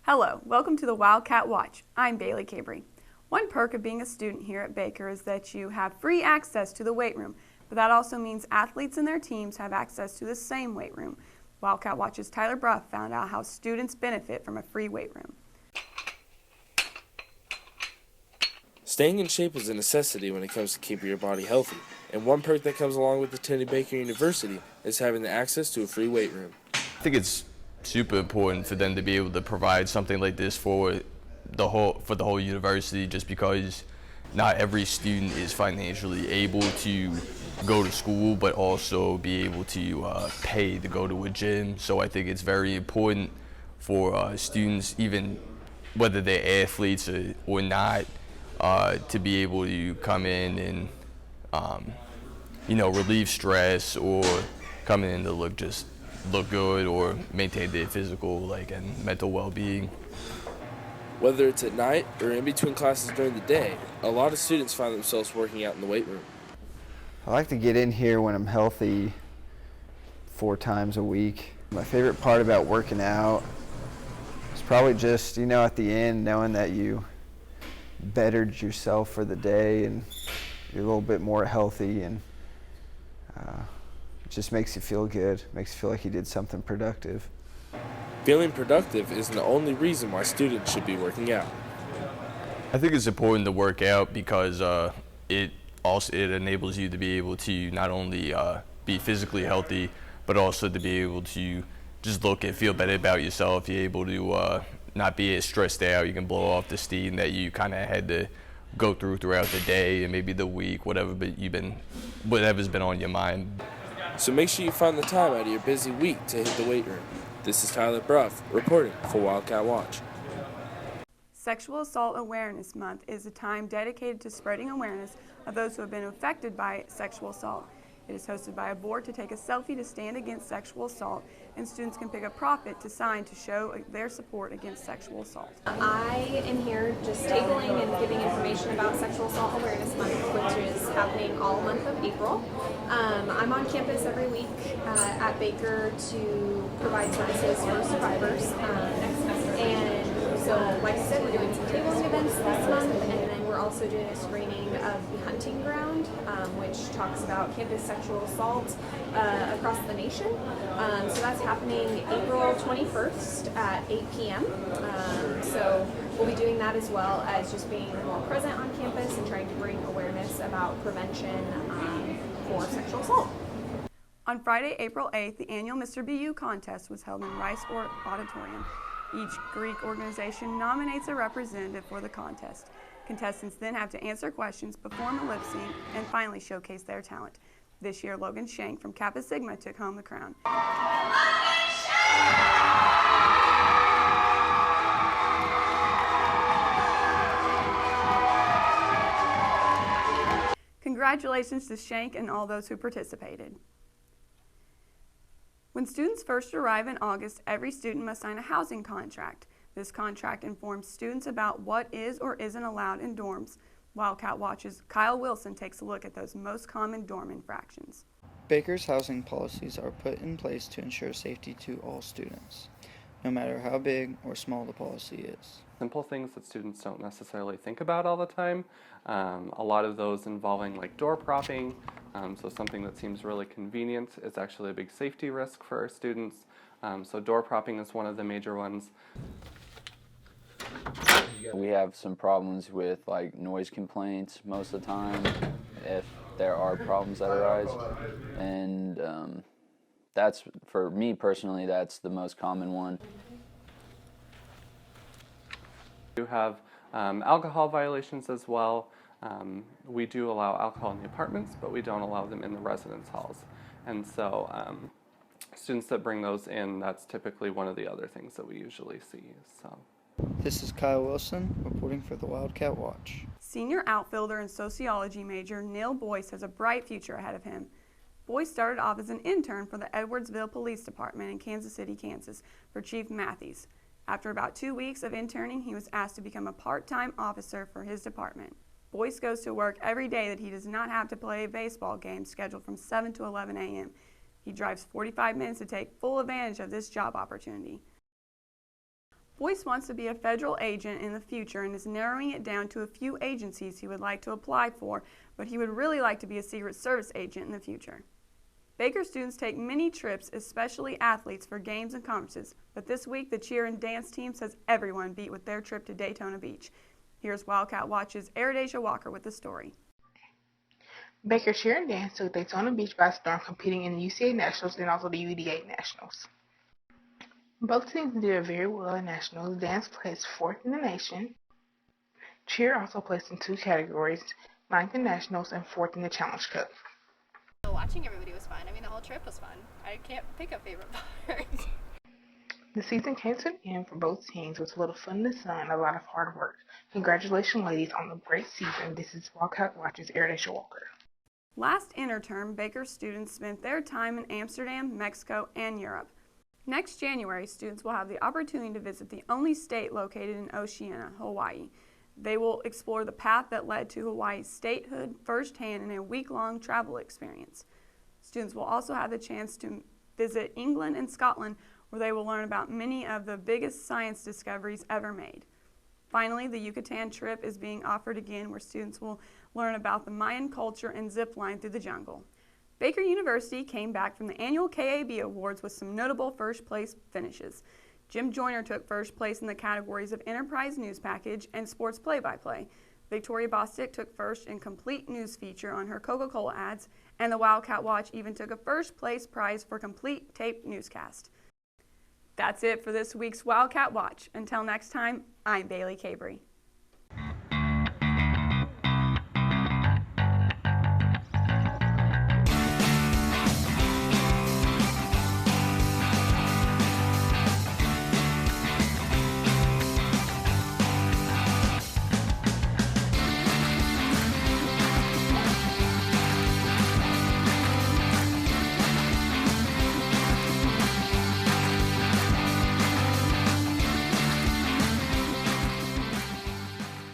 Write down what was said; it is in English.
Hello, welcome to the Wildcat Watch. I'm Bailey Cabry. One perk of being a student here at Baker is that you have free access to the weight room, but that also means athletes and their teams have access to the same weight room. Wildcat Watch's Tyler Bruff found out how students benefit from a free weight room. Staying in shape is a necessity when it comes to keeping your body healthy, and one perk that comes along with attending Baker University is having the access to a free weight room. I think it's super important for them to be able to provide something like this for the whole university, just because not every student is financially able to go to school but also be able to pay to go to a gym. So I think it's very important for students, even whether they're athletes or not, to be able to come in and relieve stress or come in to look good or maintain their physical and mental well-being. Whether it's at night or in between classes during the day, a lot of students find themselves working out in the weight room. I like to get in here when I'm healthy 4 times a week. My favorite part about working out is probably just, at the end, knowing that you bettered yourself for the day and you're a little bit more healthy, and it just makes you feel good, makes you feel like you did something productive. Feeling productive isn't the only reason why students should be working out. I think it's important to work out because it enables you to be able to not only be physically healthy, but also to be able to just look and feel better about yourself. You're able to not be as stressed out. You can blow off the steam that you kind of had to go throughout the day and maybe the week, whatever's been on your mind. So make sure you find the time out of your busy week to hit the weight room. This is Tyler Bruff reporting for Wildcat Watch. Sexual Assault Awareness Month is a time dedicated to spreading awareness of those who have been affected by sexual assault. It is hosted by a board to take a selfie to stand against sexual assault, and students can pick a profit to sign to show their support against sexual assault. I am here just tabling and giving information about Sexual Assault Awareness Month, which is happening all month of April. I'm on campus every week at Baker to provide services for survivors. And so, like I said, we're doing some tabling events this month, and then we're also doing a screening of The Hunting Ground, which talks about campus sexual assault across the nation. So that's happening April 21st at 8 p.m. So we'll be doing that as well as just being more present on campus and trying to bring awareness about prevention for sexual assault. On Friday, April 8th, the annual Mr. BU contest was held in Rice Auditorium. Each Greek organization nominates a representative for the contest. Contestants then have to answer questions, perform a lip sync, and finally showcase their talent. This year, Logan Shank from Kappa Sigma took home the crown. Congratulations to Shank and all those who participated. When students first arrive in August, every student must sign a housing contract. This contract informs students about what is or isn't allowed in dorms. Wildcat Watch's Kyle Wilson takes a look at those most common dorm infractions. Baker's housing policies are put in place to ensure safety to all students, no matter how big or small the policy is. Simple things that students don't necessarily think about all the time. A lot of those involving door propping, so something that seems really convenient is actually a big safety risk for our students. So door propping is one of the major ones. We have some problems with noise complaints most of the time, if there are problems that arise, and that's, for me personally, that's the most common one. We do have alcohol violations as well. We do allow alcohol in the apartments, but we don't allow them in the residence halls. And so students that bring those in, that's typically one of the other things that we usually see. So. This is Kyle Wilson reporting for the Wildcat Watch. Senior outfielder and sociology major Neil Boyce has a bright future ahead of him. Boyce started off as an intern for the Edwardsville Police Department in Kansas City, Kansas, for Chief Matthews. After about 2 weeks of interning, he was asked to become a part-time officer for his department. Boyce goes to work every day that he does not have to play a baseball game scheduled from 7 to 11 a.m. He drives 45 minutes to take full advantage of this job opportunity. Boyce wants to be a federal agent in the future and is narrowing it down to a few agencies he would like to apply for, but he would really like to be a Secret Service agent in the future. Baker students take many trips, especially athletes, for games and conferences, but this week the cheer and dance team says everyone beat with their trip to Daytona Beach. Here's Wildcat Watch's Aaron Walker with the story. Baker cheer and dance took Daytona Beach by storm, competing in the UCA Nationals and also the UDA Nationals. Both teams did very well in Nationals. Dance placed 4th in the nation. Cheer also placed in 2 categories, 9th in Nationals and 4th in the Challenge Cup. Watching everybody was fun. I mean, the whole trip was fun. I can't pick a favorite part. The season came to an end for both teams with a little fun in the sun and a lot of hard work. Congratulations, ladies, on the great season. This is Wildcat Watch's Aaron Walker. Last interterm, Baker students spent their time in Amsterdam, Mexico, and Europe. Next January, students will have the opportunity to visit the only state located in Oceania, Hawaii. They will explore the path that led to Hawaii's statehood firsthand in a week-long travel experience. Students will also have the chance to visit England and Scotland, where they will learn about many of the biggest science discoveries ever made. Finally, the Yucatan trip is being offered again, where students will learn about the Mayan culture and zip line through the jungle. Baker University came back from the annual KAB Awards with some notable first-place finishes. Jim Joyner took first place in the categories of Enterprise News Package and Sports Play-by-Play. Victoria Bostic took first in Complete News Feature on her Coca-Cola ads, and the Wildcat Watch even took a first-place prize for Complete Tape Newscast. That's it for this week's Wildcat Watch. Until next time, I'm Bailey Cabry.